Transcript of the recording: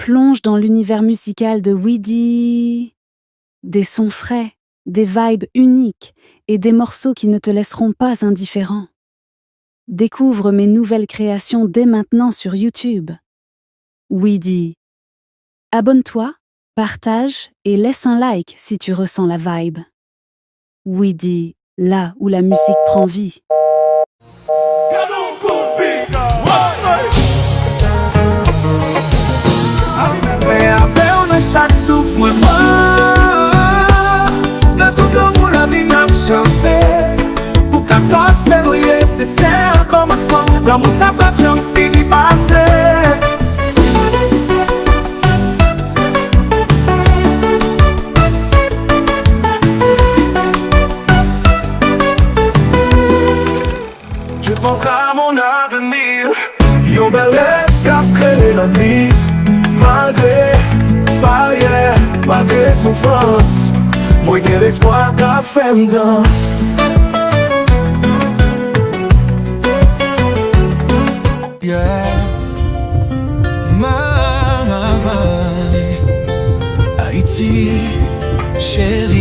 plonge dans l'univers musical de Weedy. Des sons frais, des vibes uniques et des morceaux qui ne te laisseront pas indifférent. Découvre mes nouvelles créations dès maintenant sur YouTube. Weedy. Abonne-toi, partage et laisse un like si tu ressens la vibe. Weedy, là où la musique prend vie. Chaque souffle moi dans tout le monde la vie m'a chanté pour 14 février c'est un commencement l'amour ça va jamais finir passer je pense à mon avenir yo bel rêve qu'a créé la nuit malgré souffrance, moi j'ai l'espoir qu'a fait me danse. Yeah, Haïti, chérie.